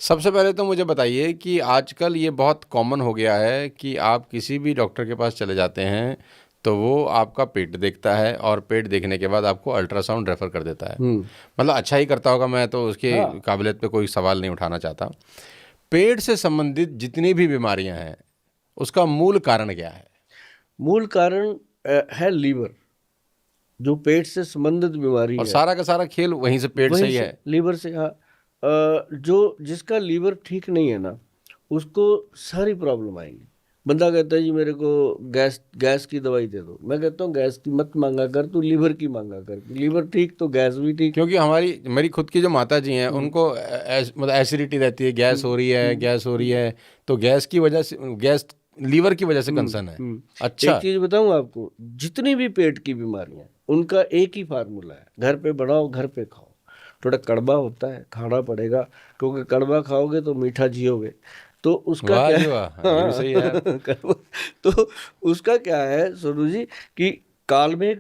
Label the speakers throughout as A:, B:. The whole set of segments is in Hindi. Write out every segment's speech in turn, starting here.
A: सबसे पहले तो मुझे बताइए कि आजकल ये बहुत कॉमन हो गया है कि आप किसी भी डॉक्टर के पास चले जाते हैं तो वो आपका पेट देखता है और पेट देखने के बाद आपको अल्ट्रासाउंड रेफर कर देता है।
B: हम्म।
A: मतलब अच्छा ही करता होगा, मैं तो उसके
B: हाँ।
A: काबिलियत पे कोई सवाल नहीं उठाना चाहता। पेट से संबंधित जितनी भी बीमारियां हैं उसका मूल कारण क्या है?
B: मूल कारण है लीवर। जो पेट से संबंधित बीमारी
A: और
B: है,
A: सारा का सारा खेल वहीं से, पेट से
B: वहीं
A: ही
B: से
A: है।
B: लीवर से। हाँ। जो जिसका लीवर ठीक नहीं है ना, उसको सारी प्रॉब्लम आएंगी। बंदा कहता है जी मेरे को गैस गैस की दवाई दे दो। मैं कहता हूँ गैस की मत मांगा कर, तू लीवर की मांगा कर। लीवर ठीक तो गैस भी ठीक।
A: क्योंकि हमारी मेरी खुद की जो माता जी हैं
B: हम्म।
A: उनको मतलब एसिडिटी रहती है, गैस हो रही है, गैस हो रही
B: हम्म।
A: है। तो गैस की वजह से, गैस लीवर की वजह से
B: हम्म।
A: कंसर्न है।
B: एक
A: अच्छा।
B: चीज बताऊं आपको, जितनी भी पेट की बीमारियां, उनका एक ही फार्मूला है, घर पे बनाओ, घर पे खाओ। थोड़ा कड़वा होता है, खाना पड़ेगा, क्योंकि कड़वा खाओगे तो मीठा जियोगे। तो उसका
A: वाह
B: क्या
A: जी
B: है?
A: वाह, हाँ, ये भी
B: हाँ।
A: सही है यार।
B: कड़वा। तो उसका क्या है सोनू जी, कि कालमेघ,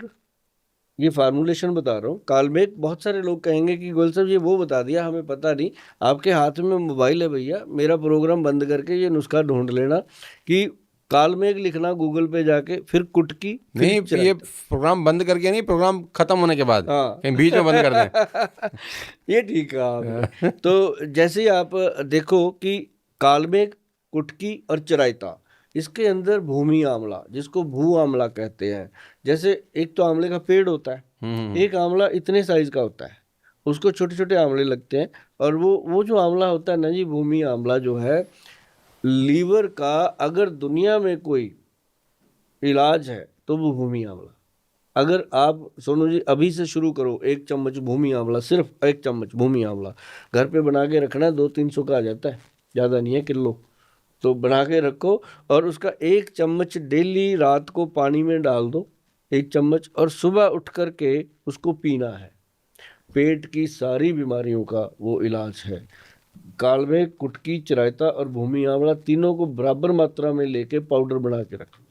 B: ये फार्मूलेशन बता रहा हूँ। कालमेघ, बहुत सारे लोग कहेंगे कि गोयल साहब ये वो बता दिया, हमें पता नहीं। आपके हाथ में मोबाइल है भैया, मेरा प्रोग्राम बंद करके ये नुस्खा ढूंढ लेना कि कालमेघ लिखना गूगल पे जाके, फिर कुटकी, फिर
A: नहीं, ये
B: चिरायता।
A: प्रोग्राम बंद करके नहीं, प्रोग्राम खत्म होने के बाद
B: हाँ।
A: कहीं बीच में बंद कर दें।
B: ये ठीक कहा आपने। तो जैसे ही आप देखो कि कालमेघ, कुटकी और चिरायता, इसके अंदर भूमि आंवला, जिसको भू आंवला कहते हैं। जैसे एक तो आंवले का पेड़ होता है, एक आंवला इतने साइज का होता है, उसको छोटे छोटे आंवले लगते हैं। और वो जो आंवला होता है ना जी, भूमि आंवला जो है, लीवर का अगर दुनिया में कोई इलाज है तो वो भूमि आंवला। अगर आप सोनू जी अभी से शुरू करो, 1 चम्मच भूमि आंवला, सिर्फ 1 चम्मच भूमि आंवला घर पे बना के रखना है, 200-300 का आ जाता है, ज़्यादा नहीं है, किलो। तो बना के रखो, और उसका 1 चम्मच डेली रात को पानी में डाल दो, 1 चम्मच, और सुबह उठ करके उसको पीना है। पेट की सारी बीमारियों का वो इलाज है। कालमेघ, कुटकी, चिरायता और भूमि आंवला, तीनों को बराबर मात्रा में लेके पाउडर बना के रखो।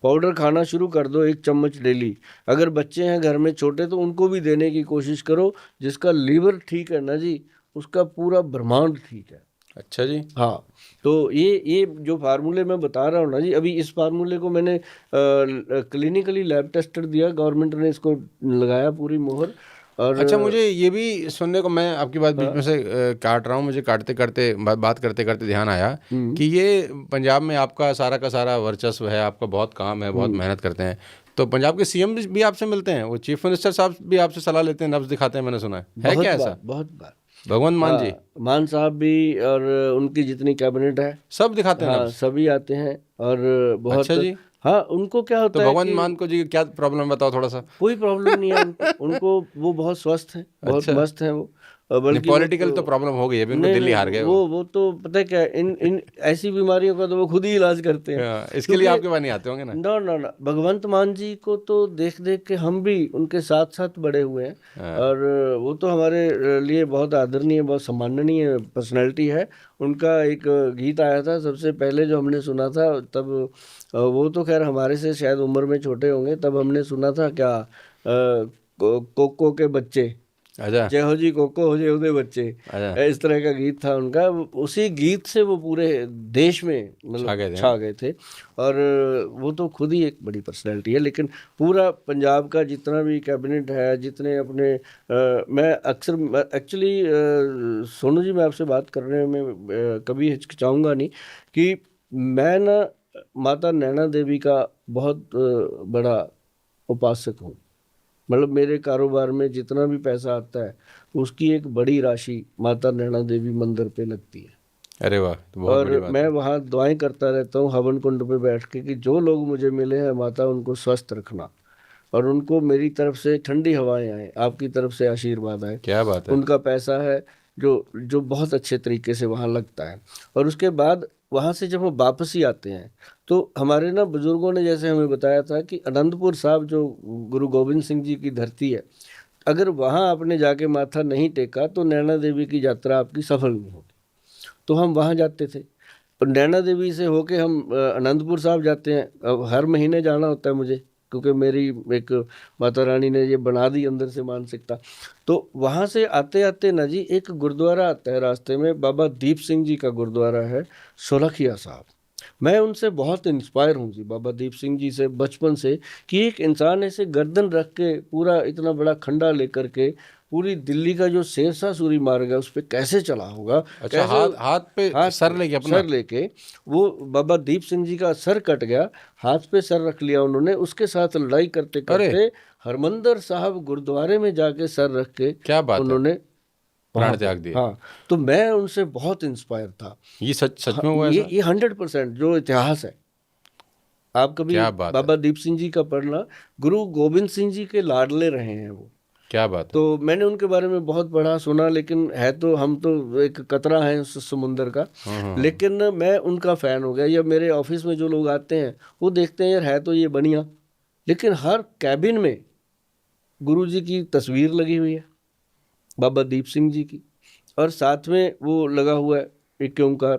B: पाउडर खाना शुरू कर दो, 1 चम्मच डेली। अगर बच्चे हैं घर में छोटे तो उनको भी देने की कोशिश करो। जिसका लीवर ठीक है ना जी, उसका पूरा ब्रह्मांड ठीक है।
A: अच्छा जी।
B: हाँ। तो ये जो फार्मूले मैं बता रहा हूँ ना जी, अभी इस फार्मूले को मैंने क्लिनिकली लैब टेस्टेड दिया, गवर्नमेंट ने इसको लगाया पूरी मोहर। और
A: अच्छा, मुझे ये भी सुनने को, मैं आपकी बात बीच
B: हाँ।
A: में से काट रहा हूँ, मुझे काटते काटते बात करते करते ध्यान आया
B: हम्म।
A: कि ये पंजाब में आपका सारा का सारा वर्चस्व है, आपका बहुत काम है, बहुत
B: हम्म।
A: मेहनत करते हैं। तो पंजाब के सीएम भी आपसे मिलते हैं, वो चीफ मिनिस्टर साहब भी आपसे सलाह लेते हैं, नब्ज दिखाते हैं, मैंने सुना है
B: बहुत
A: क्या
B: बार,
A: ऐसा?
B: बहुत बार।
A: भगवंत मान जी
B: हाँ, मान साहब भी, और उनकी जितनी कैबिनेट है,
A: सब दिखाते हैं
B: हाँ,
A: नब्ज?
B: सभी आते हैं। और
A: अच्छा
B: बहुत।
A: जी।
B: हाँ, उनको क्या
A: तो
B: होता है
A: भगवंत
B: कि
A: मान को जी क्या प्रॉब्लम, बताओ थोड़ा सा।
B: कोई प्रॉब्लम नहीं है उनको। उनको वो बहुत स्वस्थ हैं, बहुत
A: अच्छा।
B: मस्त हैं वो।
A: नहीं,
B: बल्कि वो
A: पॉलिटिकल
B: तो,
A: तो प्रॉब्लम हो गई है अभी, उनको
B: नहीं
A: दिल्ली
B: नहीं,
A: हार गए वो।
B: वो तो पता है क्या है, इन इन ऐसी बीमारियों का तो वो खुद ही इलाज करते हैं।
A: हाँ, इसके लिए
B: क्योंकि
A: आपके पास नहीं आते होंगे ना?
B: ना ना ना, भगवंत मान जी को तो देख देख के हम भी उनके साथ साथ बड़े हुए हैं।
A: हाँ।
B: और वो तो हमारे लिए बहुत आदरणीय, बहुत सम्माननीय पर्सनैलिटी है। उनका एक गीत आया था सबसे पहले जो हमने सुना था तब, वो तो खैर हमारे से शायद उम्र में छोटे होंगे, तब हमने सुना था क्या, कोको के बच्चे,
A: अच्छा।
B: जय हो जी कोको हो, जय हो दे बच्चे।
A: अच्छा।
B: इस तरह का गीत था उनका। उसी गीत से वो पूरे देश में
A: छा
B: मतलब
A: गए थे, हाँ?
B: छा गए थे। और वो तो खुद ही एक बड़ी पर्सनैलिटी है। लेकिन पूरा पंजाब का जितना भी कैबिनेट है, जितने अपने मैं अक्सर एक्चुअली, सोनू जी मैं आपसे बात करने में कभी हिचकिचाऊंगा नहीं कि मैं ना माता नैना देवी का बहुत बड़ा उपासक हूँ। मतलब मेरे कारोबार में जितना भी पैसा आता है, उसकी एक बड़ी राशि माता नैना देवी मंदिर पे लगती है।
A: अरे वाह, तो बहुत
B: और
A: बड़ी बात
B: मैं
A: है।
B: वहाँ दुआएं करता रहता हूँ हवन कुंड पे बैठ के कि जो लोग मुझे मिले हैं माता, उनको स्वस्थ रखना, और उनको मेरी तरफ से ठंडी हवाएं आए, आपकी तरफ से आशीर्वाद आए।
A: क्या बात है।
B: उनका पैसा है जो जो बहुत अच्छे तरीके से वहाँ लगता है। और उसके बाद वहाँ से जब हम वापसी आते हैं, तो हमारे ना बुजुर्गों ने जैसे हमें बताया था कि अनंतपुर साहब जो गुरु गोविंद सिंह जी की धरती है, अगर वहाँ आपने जाके माथा नहीं टेका तो नैना देवी की यात्रा आपकी सफल नहीं होगी। तो हम वहाँ जाते थे, और नैना देवी से होके हम अनंतपुर साहब जाते हैं। अब हर महीने जाना होता है मुझे, क्योंकि मेरी एक माता रानी ने ये बना दी अंदर से मानसिकता। तो वहाँ से आते आते ना जी एक गुरुद्वारा आता है रास्ते में, बाबा दीप सिंह जी का गुरुद्वारा है, सोलखिया साहब। मैं उनसे बहुत इंस्पायर हूँ जी, बाबा दीप सिंह जी से बचपन से, कि एक इंसान ऐसे गर्दन रख के पूरा इतना बड़ा खंडा लेकर के पूरी दिल्ली का जो शेरशाह सूरी मार्ग है उस पर कैसे चला होगा,
A: अच्छा,
B: कैसे
A: हाथ हाथ पे
B: हाथ
A: सर
B: पे
A: लेके अपना।
B: सर लेके, वो बाबा दीप सिंह जी का सर कट गया, हाथ पे सर रख लिया उन्होंने, उसके साथ लड़ाई करते
A: अरे
B: करते हरमंदर साहब गुरुद्वारे में जाके सर रख के
A: क्या बात है,
B: उन्होंने
A: प्राण
B: वहाँ पे,
A: त्याग दिए।
B: हाँ। तो मैं उनसे बहुत इंस्पायर था।
A: ये सच
B: हाँ,
A: में हुआ ऐसा?
B: ये 100% जो इतिहास है, आप कभी
A: क्या बात है,
B: बाबा दीप सिंह जी का पढ़ना, गुरु गोविंद सिंह जी के लाडले रहे हैं वो।
A: क्या बात है।
B: तो मैंने उनके बारे में बहुत पढ़ा सुना, लेकिन है तो हम तो एक कतरा है उस समुंदर का, लेकिन मैं उनका फ़ैन हो गया। या मेरे ऑफिस में जो लोग आते हैं वो देखते हैं यार है तो ये बढ़िया, लेकिन हर कैबिन में गुरु जी की तस्वीर लगी हुई है, बाबा दीप सिंह जी की, और साथ में वो लगा हुआ है एक ओंकार,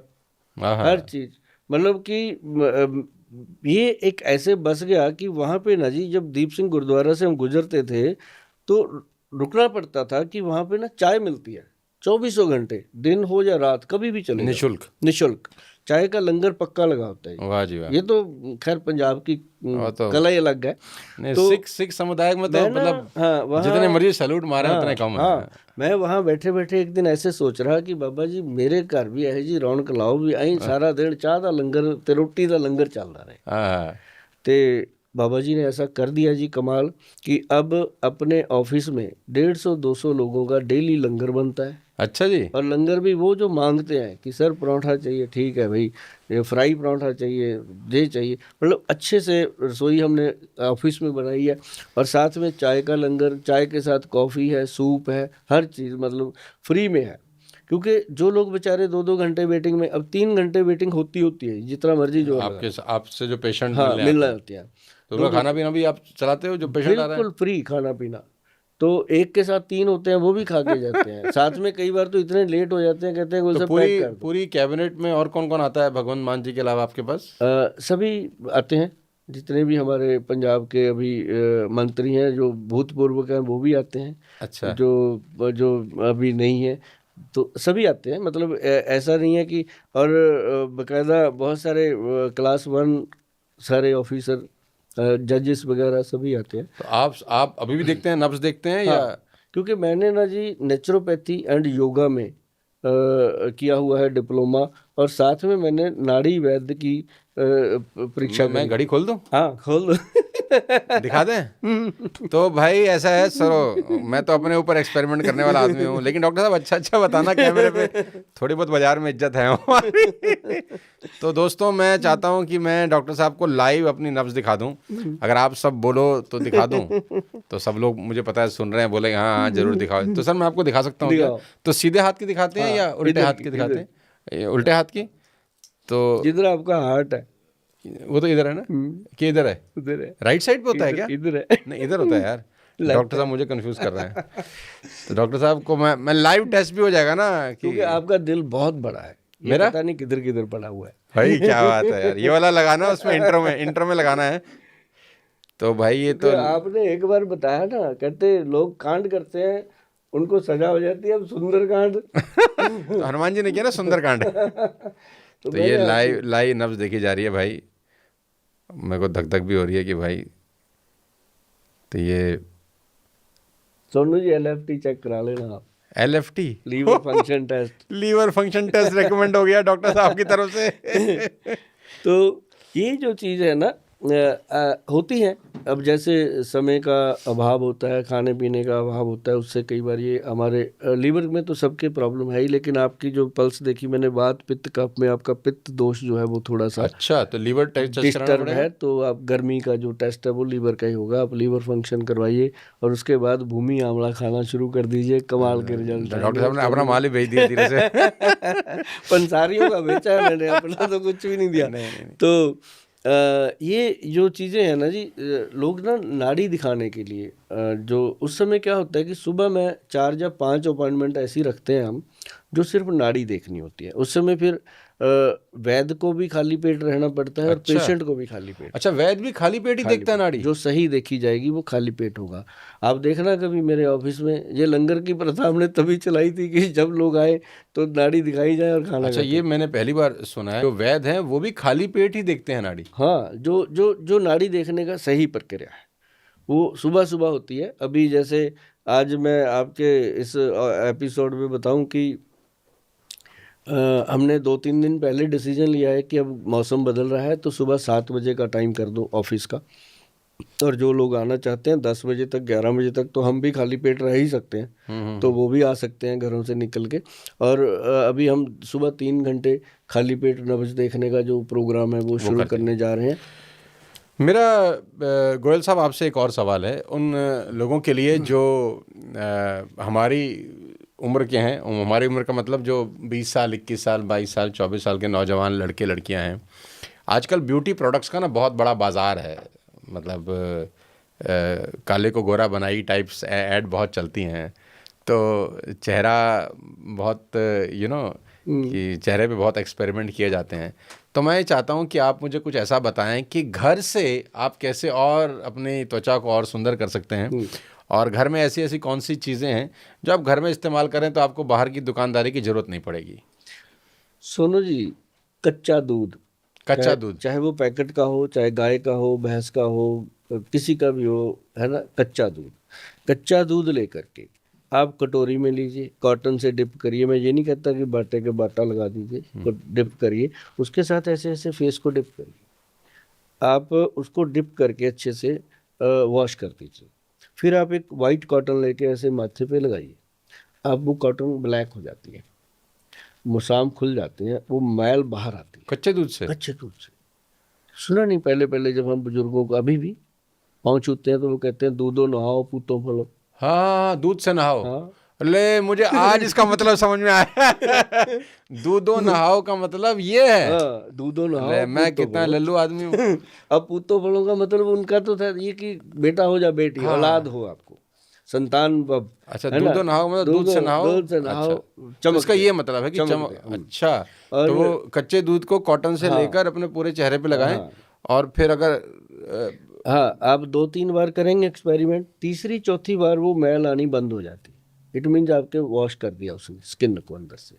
A: आहा,
B: हर चीज। मतलब कि ये एक ऐसे बस गया कि वहां पे ना जी जब दीप सिंह गुरुद्वारा से हम गुजरते थे तो रुकना पड़ता था कि वहां पे ना चाय मिलती है 24 घंटे, दिन हो या रात कभी भी चले जाओ,
A: निशुल्क।
B: निशुल्क चाय का लंगर पक्का लगा होता है।
A: वाह जी वाह।
B: ये तो खैर पंजाब की
A: वो तो
B: कला ही अलग है।
A: नहीं,
B: तो
A: सिख समुदाय में तो
B: मैं ना,
A: मतलब
B: हाँ
A: जितने
B: वहाँ,
A: मर्जी सैल्यूट मारे
B: हाँ
A: उतने कम है।
B: हाँ, मैं वहाँ बैठे बैठे एक दिन ऐसे सोच रहा कि बाबा जी मेरे घर भी है जी रौनक लाओ भी आई, सारा दिन चाह का लंगर ते रोटी का लंगर चलता रहे।
A: हाँ,
B: ते बाबा जी ने ऐसा कर दिया जी कमाल, कि अब अपने ऑफिस में 150-200 लोगों का डेली लंगर बनता है।
A: अच्छा जी।
B: और लंगर भी वो जो मांगते हैं कि सर पराठा चाहिए, ठीक है भाई, ये फ्राई पराठा चाहिए, ये चाहिए, मतलब अच्छे से रसोई हमने ऑफिस में बनाई है। और साथ में चाय का लंगर, चाय के साथ कॉफ़ी है, सूप है, हर चीज़ मतलब फ्री में है। क्योंकि जो लोग बेचारे 2-2 घंटे वेटिंग में, अब 3 घंटे वेटिंग होती है जितना मर्जी जोर लगा,
A: आपके आपसे जो पेशेंट
B: हाँ
A: मिलने
B: मिलना
A: आते हैं
B: होती है,
A: तो उनका खाना पीना भी आप चलाते हो जो पेशेंट आ रहे
B: बिल्कुल फ्री खाना पीना। तो एक के साथ 3 होते हैं वो भी खा के जाते हैं। साथ में कई बार तो इतने लेट हो जाते हैं, कहते हैं कोई
A: तो
B: सब
A: पूरी
B: पैक कर दो।
A: पूरी कैबिनेट में और कौन कौन आता है भगवंत मान जी के अलावा आपके पास?
B: सभी आते हैं, जितने भी हमारे पंजाब के अभी मंत्री हैं जो भूतपूर्व के हैं वो भी आते हैं,
A: अच्छा,
B: जो जो अभी नहीं है तो सभी आते हैं। मतलब ऐसा नहीं है कि, और बकायदा बहुत सारे क्लास 1 सारे ऑफिसर, जजेस वगैरह सभी आते हैं।
A: तो आप अभी भी देखते हैं, नब्ज देखते हैं या?
B: हाँ, क्योंकि मैंने ना जी नेचुरोपैथी एंड योगा में किया हुआ है डिप्लोमा, और साथ में मैंने नाड़ी वैद्य की परीक्षा
A: मैं
B: करी।
A: घड़ी खोल दूं,
B: हाँ खोल दो।
A: दिखा दें? तो भाई ऐसा है सरो, मैं तो अपने ऊपर एक्सपेरिमेंट करने वाला आदमी हूँ, लेकिन डॉक्टर साहब अच्छा अच्छा बताना कैमरे पे, थोड़ी बहुत बाजार में इज्जत है हमारी। तो दोस्तों मैं चाहता हूँ कि मैं डॉक्टर साहब को लाइव अपनी नब्ज दिखा दूँ, अगर आप सब बोलो तो दिखा दूँ। तो सब लोग मुझे पता है सुन रहे हैं, बोले हाँ हाँ जरूर दिखाओ। तो सर मैं आपको दिखा सकता हूँ क्या?
B: दिखाओ।
A: तो सीधे हाथ की दिखाते हैं
B: हाँ,
A: या उल्टे
B: इधर
A: हाथ
B: की,
A: की दिखाते हैं? ये उल्टे हाथ की। तो
B: जिधर आपका हार्ट है
A: वो तो इधर है ना कि इधर है?
B: उधर है,
A: राइट साइड पे होता है क्या?
B: इधर है।
A: नहीं इधर होता है यार।
B: Left
A: डॉक्टर साहब मुझे कंफ्यूज कर रहे हैं। तो डॉक्टर साहब को मैं लाइव टेस्ट भी हो जाएगा ना
B: क्योंकि
A: कि
B: आपका दिल बहुत बड़ा है, ये
A: मेरा?
B: पता नहीं किधर किधर पड़ा हुआ है।
A: भाई क्या बात है यार, ये वाला लगाना उसमें इंट्रो में लगाना है। तो भाई ये
B: क्योंकि
A: तो
B: आपने एक बार बताया ना, कहते लोग कांड करते हैं उनको सजा हो जाती है, अब सुंदर कांड।
A: तो हनुमान जी ने किया ना सुंदरकांड।
B: तो
A: तो ये
B: मैंने आपसे,
A: लाइव नब्ज देखी जा रही है भाई, मेरे को धक धक भी हो रही है कि भाई। तो ये
B: सोनू जी LFT चेक करा लेना आप,
A: LFT
B: liver function test.
A: Liver function test recommend हो गया डॉक्टर साहब की तरफ से।
B: तो ये जो चीज़ है ना होती है, अब जैसे समय का अभाव होता है, खाने पीने का अभाव होता है, उससे कई बार ये हमारे लीवर में तो सबके प्रॉब्लम है ही, लेकिन आपकी जो पल्स देखी मैंने, वात पित्त कफ में आपका पित्त दोष जो है वो थोड़ा सा
A: अच्छा, तो लीवर टेस्ट कराना
B: डिस्टर्ब
A: पड़ेगा।
B: है। तो आप गर्मी का जो टेस्ट है वो लीवर का ही होगा, आप लीवर फंक्शन करवाइए और उसके बाद भूमि आंवला खाना शुरू कर दीजिए, कमाल के रिजल्ट
A: डॉक्टर साहब ने अपना माल ही भेज दिया धीरे से।
B: पंसारियों का बेचा है मैंने, अपना तो कुछ भी नहीं दिया।
A: नहीं।
B: तो ये जो चीज़ें हैं ना जी, लोग ना नाड़ी दिखाने के लिए जो उस समय क्या होता है कि सुबह में 4 या 5 अपॉइंटमेंट ऐसी रखते हैं हम, जो सिर्फ नाड़ी देखनी होती है। उस समय फिर वैद्य को भी खाली पेट रहना पड़ता है और
A: अच्छा।
B: पेशेंट को भी खाली पेट।
A: अच्छा, वैद्य भी खाली पेट ही
B: खाली
A: देखता है
B: पेट।
A: नाड़ी?
B: जो सही देखी जाएगी वो खाली पेट होगा। आप देखना कभी मेरे ऑफिस में, ये लंगर की प्रथा हमने तभी चलाई थी कि जब लोग आए तो नाड़ी दिखाई जाए और खाना
A: अच्छा,
B: खाते।
A: ये मैंने पहली बार सुना है, जो वैद्य हैं वो भी खाली पेट ही देखते हैं नाड़ी।
B: हाँ, जो जो जो नाड़ी देखने का सही प्रक्रिया है वो सुबह सुबह होती है। अभी जैसे आज मैं आपके इस एपिसोड में बताऊं कि हमने 2-3 दिन पहले डिसीजन लिया है कि अब मौसम बदल रहा है तो सुबह 7 बजे का टाइम कर दो ऑफिस का, और जो लोग आना चाहते हैं 10 बजे तक 11 बजे तक तो हम भी खाली पेट रह ही सकते हैं, तो वो भी आ सकते हैं घरों से निकल के। और अभी हम सुबह 3 घंटे खाली पेट नब्ज देखने का जो प्रोग्राम है वो शुरू करने जा रहे हैं।
A: मेरा गोयल साहब आपसे एक और सवाल है, उन लोगों के लिए जो हमारी उम्र के हैं, हमारी उम्र का मतलब जो 20 साल 21 साल 22 साल 24 साल के नौजवान लड़के लड़कियां हैं, आजकल ब्यूटी प्रोडक्ट्स का ना बहुत बड़ा बाज़ार है। मतलब काले को गोरा बनाई टाइप्स ऐड बहुत चलती हैं, तो चेहरा बहुत कि चेहरे पे बहुत एक्सपेरिमेंट किए जाते हैं। तो मैं ये चाहता हूँ कि आप मुझे कुछ ऐसा बताएं कि घर से आप कैसे और अपनी त्वचा को और सुंदर कर सकते हैं, और घर में ऐसी ऐसी कौन सी चीज़ें हैं जो आप घर में इस्तेमाल करें तो आपको बाहर की दुकानदारी की ज़रूरत नहीं पड़ेगी।
B: सोनू जी, कच्चा दूध,
A: कच्चा दूध,
B: चाहे वो पैकेट का हो, चाहे गाय का हो, भैंस का हो, किसी का भी हो, है ना, कच्चा दूध लेकर के आप कटोरी में लीजिए, कॉटन से डिप करिए। मैं ये नहीं कहता कि बाटे के बाटा लगा दीजिए, तो डिप करिए, उसके साथ ऐसे ऐसे फेस को डिप करिए। आप उसको डिप करके अच्छे से वॉश कर दीजिए। फिर आप एक वाइट कॉटन लेके ऐसे माथे पे लगाइए। अब वो कॉटन ब्लैक हो जाती है, मुसाम खुल जाते हैं, वो मैल बाहर आती है
A: कच्चे दूध से।
B: कच्चे दूध से। सुना नहीं पहले पहले जब हम बुजुर्गों को अभी भी पाँव छूते हैं तो वो कहते हैं दूधो नहाओ पूतो फलो।
A: हाँ, दूध से नहाओ।
B: हाँ।
A: ले, मुझे आज इसका मतलब समझ में आया। दूधो नहाओ का मतलब ये है।
B: हाँ, दूधो नहाओ
A: ले, मैं
B: पूतो
A: कितना
B: फलो।
A: लल्लू आदमी हूँ।
B: अब पूतो फलो का मतलब उनका तो था ये कि बेटा हो जा बेटी,
A: हाँ।
B: औलाद हो, आपको संतान।
A: अच्छा,
B: है ना,
A: दूधो नहाओ मतलब दूध से नहाओ।
B: दूध से नहाओ,
A: अच्छा, तो इसका ये मतलब है कि चमक। अच्छा, तो वो कच्चे दूध को कॉटन से लेकर अपने पूरे चेहरे पे लगाएं, और फिर अगर
B: हाँ, आप 2-3 बार करेंगे एक्सपेरिमेंट, तीसरी चौथी बार वो मैल आनी बंद हो जाती है। इट मीन्स आपके वॉश कर दिया उसने स्किन को अंदर से।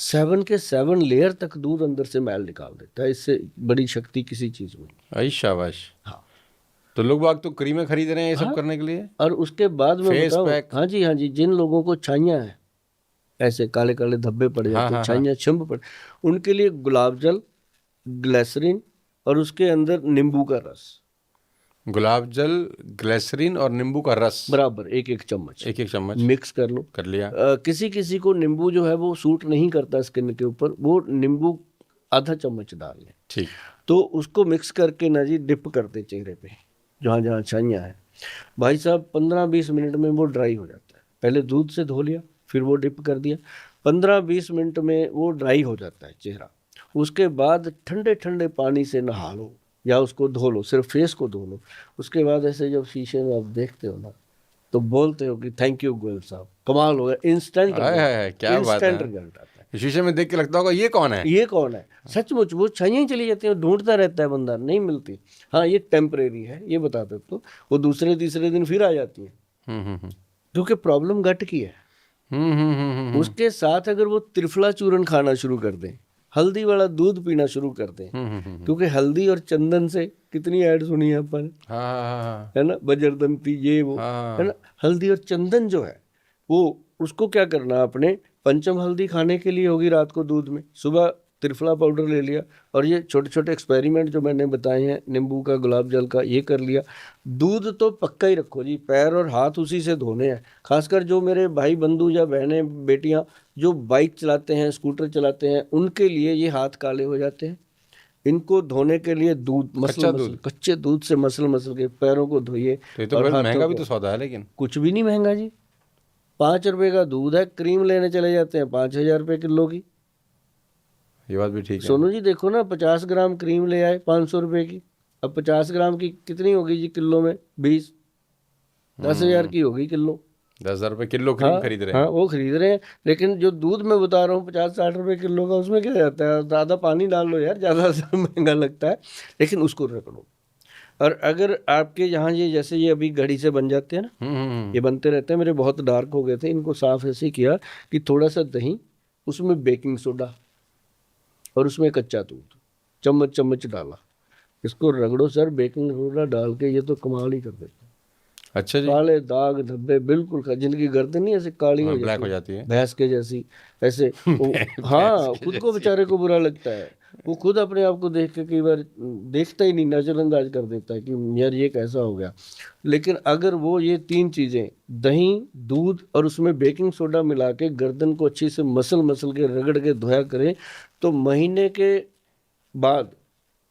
B: 7 के 7 लेयर तक दूध अंदर से मैल निकाल देता है। इससे बड़ी शक्ति किसी चीज में।
A: आई शाबाश।
B: हाँ,
A: तो लोग बाग तो क्रीमें खरीद रहे हैं ये सब करने के लिए।
B: और उसके बाद में
A: फेस
B: बताऊं,
A: पैक।
B: हाँ जी, जिन लोगों को छाइयाँ हैं, ऐसे काले काले धब्बे पड़ जाते हैं, छाइयाँ छिंब पड़, उनके लिए गुलाब जल, ग्लिसरीन और उसके अंदर नींबू का रस।
A: गुलाब जल, ग्लिसरीन और नींबू का रस
B: बराबर एक चम्मच मिक्स कर लो।
A: कर लिया।
B: किसी किसी को नींबू जो है वो सूट नहीं करता स्किन के ऊपर, वो नींबू आधा चम्मच डाल लें।
A: ठीक।
B: तो उसको मिक्स करके ना जी डिप कर दे चेहरे पे, जहाँ जहाँ छाइयाँ हैं। भाई साहब 15-20 मिनट में वो ड्राई हो जाता है। पहले दूध से धो लिया, फिर वो डिप कर दिया, 15-20 मिनट में वो ड्राई हो जाता है चेहरा। उसके बाद ठंडे ठंडे पानी से नहा लो या उसको धो लो, सिर्फ फेस को धो लो। उसके बाद ऐसे जब शीशे में आप देखते हो ना तो बोलते हो कि थैंक यू गोयल साहब, कमाल हो गया, इंस्टेंट
A: क्या बात है।
B: रिजल्ट आता है।
A: शीशे में देख के लगता होगा ये कौन है।
B: सचमुच वो छाइयाँ ही चली जाती है, ढूंढता रहता है बंदा, नहीं मिलती। हाँ, ये टेम्परेरी है, ये बता दो। तो वो दूसरे तीसरे दिन फिर आ जाती है, क्योंकि प्रॉब्लम गट की है। उसके साथ अगर वो त्रिफला चूर्ण खाना शुरू कर दें, हल्दी वाला दूध पीना शुरू कर दें, क्योंकि हल्दी और चंदन से कितनी ऐड सुनी है अपन, है ना, बजरदंती ये वो, है ना। हल्दी और चंदन जो है वो, उसको क्या करना आपने, पंचम हल्दी खाने के लिए होगी रात को दूध में, सुबह त्रिफला पाउडर ले लिया, और ये छोटे छोटे एक्सपेरिमेंट जो मैंने बताए हैं, नींबू का, गुलाब जल का, ये कर लिया। दूध तो पक्का ही रखो जी, पैर और हाथ उसी से धोने हैं। खासकर जो मेरे भाई बंधु या बहनें बेटियां जो बाइक चलाते हैं, स्कूटर चलाते हैं, उनके लिए ये हाथ काले हो जाते हैं। इनको धोने के लिए दूध कच्चे दूध से मसल के पैरों को धोइए।
A: तो महंगा भी तो सौदा है, लेकिन
B: कुछ भी नहीं महंगा जी, 5 रुपए का दूध है। क्रीम लेने चले जाते हैं 5,000 रुपये किलो की।
A: ये बात भी ठीक है।
B: सोनू जी देखो ना, 50 ग्राम क्रीम ले आए 500 रुपये की। अब 50 ग्राम की कितनी होगी जी किलो में, 20, 10,000 की होगी किलो।
A: 10,000 रुपये किलो क्रीम खरीद रहे हैं।
B: हाँ वो खरीद रहे हैं, लेकिन जो दूध मैं बता रहा हूँ 50-60 रुपए किलो का, उसमें क्या जाता है, ज़्यादा पानी डाल लो यार, ज़्यादा महंगा लगता है, लेकिन उसको रगड़ो। और अगर आपके यहाँ ये जैसे ये अभी घड़ी से बन जाते हैं ना, ये बनते रहते हैं, मेरे बहुत डार्क हो गए थे, इनको साफ ऐसे किया कि थोड़ा सा दही, उसमें बेकिंग सोडा और उसमें कच्चा दूध चम्मच चम्मच डाला, इसको रगड़ो सर, बेकिंग सोडा डाल के, ये तो कमाल ही कर देता है।
A: अच्छा जी।
B: काले दाग धब्बे बिल्कुल, जिनकी गर्दन नहीं ऐसे काली हो
A: ब्लैक हो
B: जाती है,
A: जाती है।
B: भैंस के जैसी ऐसे हाँ, खुद को बेचारे को बुरा लगता है, वो खुद अपने आप को देख के कई बार देखता ही नहीं, नजरअंदाज कर देता है कि यार ये कैसा हो गया। लेकिन अगर वो ये 3 चीजें, दही, दूध और उसमें बेकिंग सोडा मिला के गर्दन को अच्छी से मसल मसल के रगड़ के धोया करें, तो महीने के बाद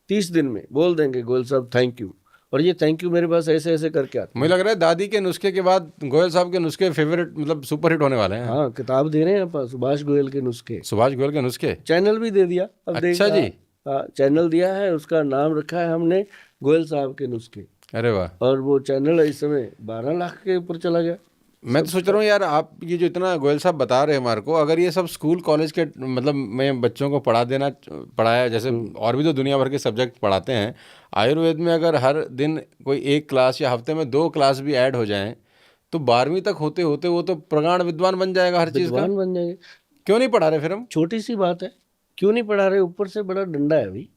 B: 30 दिन में बोल देंगे गोयल साहब थैंक यू। और ये थैंक यू मेरे पास ऐसे ऐसे करके आते
A: मुझे लग रहा है दादी के नुस्खे के बाद गोयल साहब के नुस्खे फेवरेट, मतलब सुपर हिट होने वाले हैं।
B: हाँ, किताब दे रहे हैं आप, सुभाष गोयल के नुस्खे,
A: सुभाष गोयल के नुस्खे,
B: चैनल भी दे दिया अब।
A: अच्छा जी।
B: हाँ, चैनल दिया है, उसका नाम रखा है हमने गोयल साहब के नुस्खे,
A: अरे वाह।
B: और वो चैनल इस समय 12 लाख के ऊपर चला गया।
A: मैं तो सोच रहा हूँ यार, आप ये जो इतना गोयल साहब बता रहे हैं हमारे को, अगर ये सब स्कूल कॉलेज के मतलब में बच्चों को पढ़ाया, जैसे और भी तो दुनिया भर के सब्जेक्ट पढ़ाते हैं, आयुर्वेद में अगर हर दिन कोई 1 क्लास या हफ्ते में 2 क्लास भी ऐड हो जाएं, तो 12वीं तक होते होते वो तो प्रगाढ़ विद्वान बन जाएगा हर चीज़ का।
B: विद्वान बन जाएंगे।
A: क्यों नहीं पढ़ा रहे फिर हम?
B: छोटी सी बात है, क्यों नहीं पढ़ा रहे, ऊपर से बड़ा डंडा है अभी।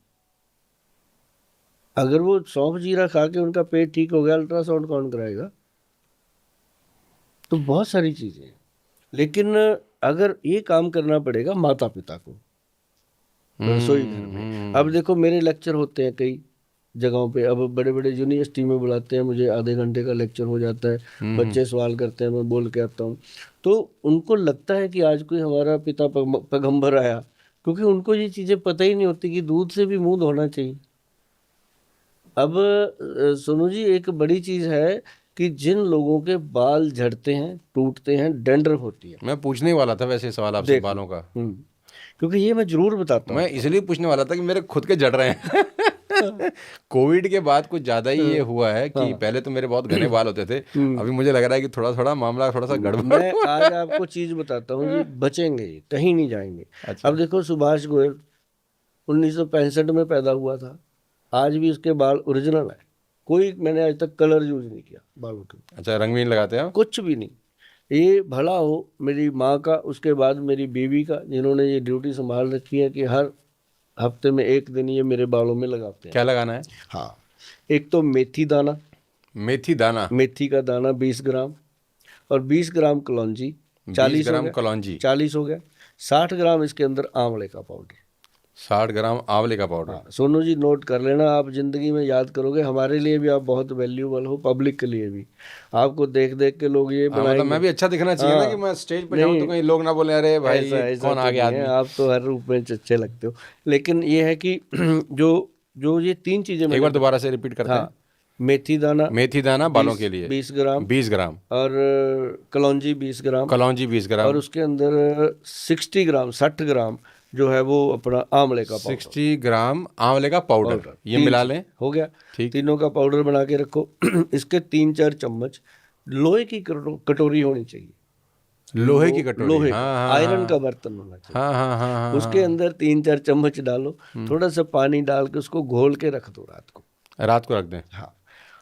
B: अगर वो सौंफ जीरा खा के उनका पेट ठीक हो गया, अल्ट्रासाउंड कौन कराएगा? तो बहुत सारी चीजें हैं, लेकिन अगर ये काम करना पड़ेगा माता पिता को रसोई घर में। अब देखो मेरे लेक्चर होते हैं कई जगहों पे, अब बड़े बड़े यूनिवर्सिटी में बुलाते हैं मुझे, आधे घंटे का लेक्चर हो जाता है, बच्चे सवाल करते हैं, मैं बोल के आता हूँ, तो उनको लगता है कि आज कोई हमारा पिता पैगंबर आया, क्योंकि उनको ये चीज़ें पता ही नहीं होती कि दूध से भी मुंह धोना चाहिए। अब सोनू जी, एक बड़ी चीज़ है कि जिन लोगों के बाल झड़ते हैं, टूटते हैं, डैंड्रफ होती है,
A: मैं पूछने ही वाला था वैसे सवाल आपसे
B: देखो।
A: बालों का।
B: क्योंकि ये मैं जरूर बताता हूँ।
A: मैं इसलिए पूछने वाला था कि मेरे खुद के झड़ रहे हैं। कोविड के बाद कुछ ज़्यादा ही ये हुआ है कि पहले तो मेरे बहुत घने बाल होते थे, अभी मुझे लग रहा है कि थोड़ा थोड़ा मामला थोड़ा सा गड़बड़।
B: मैं आज आपको चीज बताता हूँ, ये बचेंगे, ये कहीं नहीं जाएंगे।
A: अच्छा।
B: अब देखो सुभाष गोयल 1965 में पैदा हुआ था, आज भी उसके बाल ओरिजिनल है, कोई मैंने आज तक कलर यूज नहीं किया बालों के,
A: अच्छा, रंग भी नहीं लगाते हैं?
B: कुछ भी नहीं। ये भला हो मेरी माँ का, उसके बाद मेरी बीवी का, जिन्होंने ये ड्यूटी संभाल रखी है कि हर हफ्ते में 1 दिन ये मेरे बालों में लगाते हैं।
A: क्या लगाना है?
B: हाँ, एक तो मेथी दाना,
A: मेथी दाना,
B: मेथी का दाना 20 ग्राम, और 20 ग्राम कलौंजी,
A: 20 ग्राम कलौंजी,
B: 40 हो गया। 60 ग्राम इसके अंदर आंवले का पाउडर,
A: 60 ग्राम आंवले का पाउडर।
B: हाँ, सोनू जी नोट कर लेना, आप जिंदगी में याद करोगे, हमारे लिए भी आप बहुत वैल्यूबल हो, पब्लिक के लिए भी, आपको देख देख के लोग ये
A: मतलब
B: बनाएंगे।
A: मैं भी अच्छा दिखना चाहिए ना, कि मैं स्टेज पे जाऊं तो कहीं लोग ना बोले अरे भाई
B: ऐसा
A: ये
B: ऐसा
A: कौन आ गया
B: नहीं है,
A: आदमी।
B: आप तो हर रूप में अच्छे लगते हो, लेकिन ये है कि जो जो ये 3 चीजें
A: एक बार दोबारा से रिपीट करते हैं।
B: हाँ, मेथी दाना,
A: मेथी दाना बालों के लिए
B: 20 ग्राम,
A: 20 ग्राम,
B: और कलौंजी 20 ग्राम,
A: कलौंजी 20 ग्राम,
B: और उसके अंदर 60 ग्राम जो है वो अपना आंवले का पाउडर,
A: 60 ग्राम आंवले का पाउडर, ये मिला लें।
B: हो गया।
A: ठीक।
B: तीनों का पाउडर बना के रखो। इसके 3-4 चम्मच लोहे की कटोरी होनी चाहिए,
A: लोहे की कटोरी,
B: लोहे
A: हाँ
B: का,
A: हाँ
B: आयरन
A: हाँ
B: का बर्तन होना चाहिए।
A: हाँ हाँ हाँ हाँ,
B: उसके अंदर 3-4 चम्मच डालो, थोड़ा सा पानी डाल के उसको घोल के रख दो रात को।
A: रात को रख दें?
B: हाँ,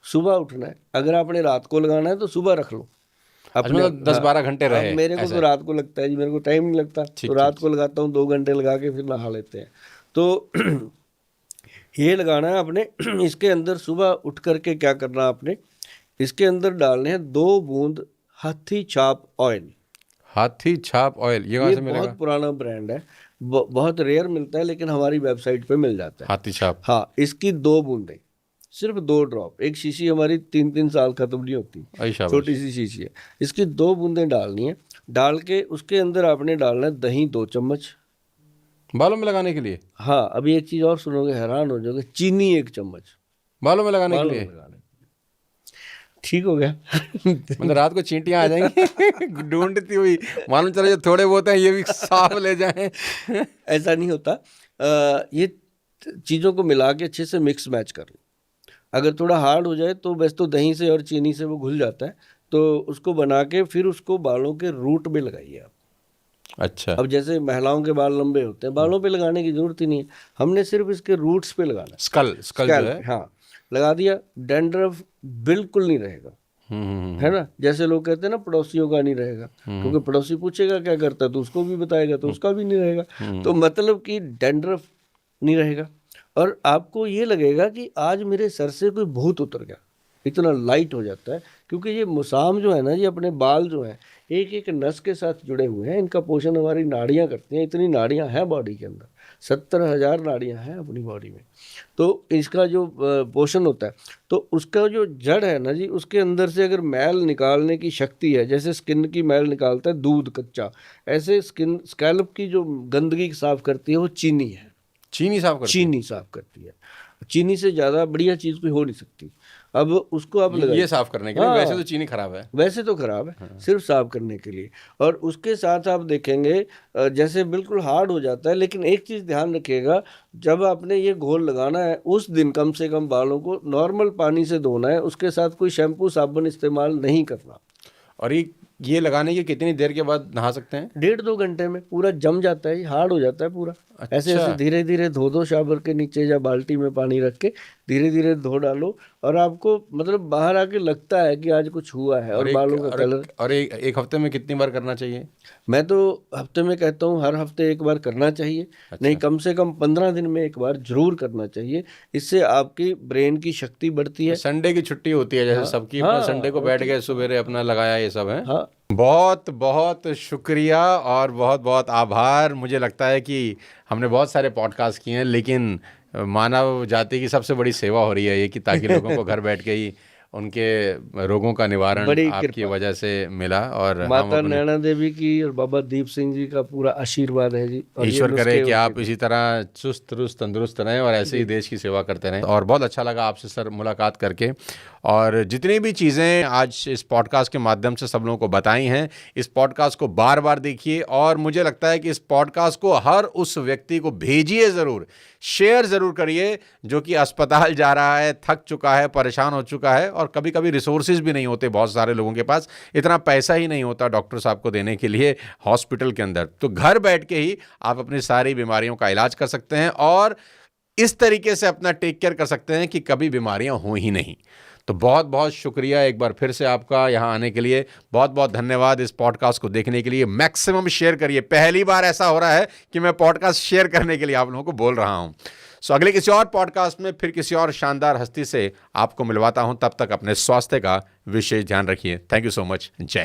B: सुबह उठना है, अगर आपने रात को लगाना है तो सुबह रख लो अपने।
A: मतलब 10-12 घंटे रहे।
B: अब मेरे को तो रात को लगता है जी, मेरे को टाइम नहीं लगता, तो रात को लगाता हूँ, 2 घंटे लगा के फिर नहा लेते हैं। तो ये लगाना है आपने। इसके अंदर सुबह उठ करके क्या करना है आपने, इसके अंदर डालने हैं 2 बूंद हाथी छाप ऑयल।
A: हाथी छाप ऑयल, ये कहाँ से मिलेगा?
B: बहुत पुराना ब्रांड है, बहुत रेयर मिलता है, लेकिन हमारी वेबसाइट पे मिल जाता है।
A: हाथी छाप,
B: हाँ, इसकी 2 बूंदें, सिर्फ 2 ड्रॉप, एक शीशी हमारी 3-3 साल खत्म नहीं होती,
A: ऐसा
B: छोटी सी शीशी है, इसकी 2 बूंदें डालनी है। डाल के उसके अंदर आपने डालना है दही 2 चम्मच
A: बालों में लगाने के लिए।
B: हाँ, अभी एक चीज और सुनोगे, हैरान हो जाओगे, चीनी 1 चम्मच
A: बालों में लगाने के
B: बालों
A: लिए।
B: में लगाने। ठीक हो गया।
A: मतलब रात को चींटियां आ जाएंगी ढूंढती हुई, मालूम चला जो थोड़े बहुत हैं ये भी साफ ले जाएं।
B: ऐसा नहीं होता। ये चीज़ों को मिला के अच्छे से मिक्स मैच कर लो। अगर थोड़ा हार्ड हो जाए तो वैसे तो दही से और चीनी से वो घुल जाता है, तो उसको बना के फिर उसको बालों के रूट में लगाइए आप।
A: अच्छा।
B: अब जैसे महिलाओं के बाल लंबे होते हैं, बालों पे लगाने की जरूरत ही नहीं है, हमने सिर्फ इसके रूट्स पे लगाना है।
A: स्कल जो
B: स्कैल्प
A: है।
B: पे, हाँ, लगा दिया, डैंड्रफ बिल्कुल नहीं रहेगा, है ना। जैसे लोग कहते हैं ना पड़ोसियों का नहीं रहेगा, क्योंकि पड़ोसी पूछेगा क्या करता है तो उसको भी बताएगा, तो उसका भी नहीं रहेगा। तो मतलब कि डैंड्रफ नहीं रहेगा, और आपको ये लगेगा कि आज मेरे सर से कोई भूत उतर गया, इतना लाइट हो जाता है। क्योंकि ये मुसाम जो है ना, ये अपने बाल जो हैं एक एक नस के साथ जुड़े हुए हैं, इनका पोषण हमारी नाड़ियां करती हैं। इतनी नाड़ियां हैं बॉडी के अंदर, 70,000 नाड़ियां हैं अपनी बॉडी में। तो इसका जो पोषण होता है, तो उसका जो जड़ है ना जी, उसके अंदर से अगर मैल निकालने की शक्ति है, जैसे स्किन की मैल निकालता है दूध कच्चा, ऐसे स्कैल्प की जो गंदगी साफ करती है वो चीनी है।
A: चीनी साफ करती है?
B: चीनी साफ करती है। चीनी से ज़्यादा बढ़िया चीज़ कोई हो नहीं सकती। अब उसको आप लगाइए,
A: ये साफ करने के लिए।
B: हाँ,
A: वैसे तो चीनी खराब है।
B: वैसे तो खराब है,
A: हाँ।
B: सिर्फ साफ करने के लिए। और उसके साथ आप देखेंगे जैसे बिल्कुल हार्ड हो जाता है, लेकिन एक चीज़ ध्यान रखिएगा, जब आपने ये घोल लगाना है उस दिन कम से कम बालों को नॉर्मल पानी से धोना है, उसके साथ कोई शैम्पू साबुन इस्तेमाल नहीं करना।
A: और ये लगाने के कितनी देर के बाद नहा सकते हैं?
B: 1.5-2 घंटे में पूरा जम जाता है, हार्ड हो जाता है पूरा। ऐसे
A: अच्छा।
B: ऐसे धीरे धीरे धो दो, शावर के नीचे या बाल्टी में पानी रख के धीरे धीरे धो डालो, और आपको मतलब बाहर आके लगता है कि आज कुछ हुआ है। और बालों का कलर।
A: और एक हफ्ते में कितनी बार करना चाहिए?
B: मैं तो हफ्ते में कहता हूँ, हर हफ्ते एक बार करना चाहिए।
A: अच्छा।
B: नहीं, कम से कम 15 दिन में एक बार जरूर करना चाहिए। इससे आपकी ब्रेन की शक्ति बढ़ती है।
A: संडे की छुट्टी होती है जैसे
B: हाँ,
A: सबकी,
B: हाँ,
A: अपना संडे को बैठ गए, सवेरे अपना लगाया, ये सब है।
B: हाँ,
A: बहुत बहुत शुक्रिया और बहुत बहुत आभार। मुझे लगता है कि हमने बहुत सारे पॉडकास्ट किए हैं, लेकिन मानव जाति की सबसे बड़ी सेवा हो रही है ये, कि ताकि लोगों को घर बैठ के ही उनके रोगों का निवारण
B: बड़ी
A: आपकी
B: कृपा।
A: वजह से मिला। और हम
B: माता
A: अपने
B: नैना देवी की और बाबा दीप सिंह जी का पूरा आशीर्वाद है जी। और ये
A: ईश्वर करे
B: नुस्खे
A: कि आप
B: उनके
A: इसी तरह चुस्त दुरुस्त तंदुरुस्त रहें और ऐसे ही देश की सेवा करते रहें। और बहुत अच्छा लगा आपसे सर मुलाकात करके, और जितनी भी चीज़ें आज इस पॉडकास्ट के माध्यम से सब लोगों को बताई हैं, इस पॉडकास्ट को बार बार देखिए। और मुझे लगता है कि इस पॉडकास्ट को हर उस व्यक्ति को भेजिए ज़रूर, शेयर ज़रूर करिए जो कि अस्पताल जा रहा है, थक चुका है, परेशान हो चुका है, और कभी कभी रिसोर्सेज भी नहीं होते बहुत सारे लोगों के पास, इतना पैसा ही नहीं होता डॉक्टर साहब को देने के लिए हॉस्पिटल के अंदर। तो घर बैठ के ही आप अपनी सारी बीमारियों का इलाज कर सकते हैं और इस तरीके से अपना टेक केयर कर सकते हैं कि कभी बीमारियां हो ही नहीं। तो बहुत बहुत शुक्रिया एक बार फिर से आपका यहाँ आने के लिए। बहुत बहुत धन्यवाद इस पॉडकास्ट को देखने के लिए। मैक्सिमम शेयर करिए। पहली बार ऐसा हो रहा है कि मैं पॉडकास्ट शेयर करने के लिए आप लोगों को बोल रहा हूँ। सो अगले किसी और पॉडकास्ट में फिर किसी और शानदार हस्ती से आपको मिलवाता हूँ। तब तक अपने स्वास्थ्य का विशेष ध्यान रखिए। Thank you so much. जय हिंद।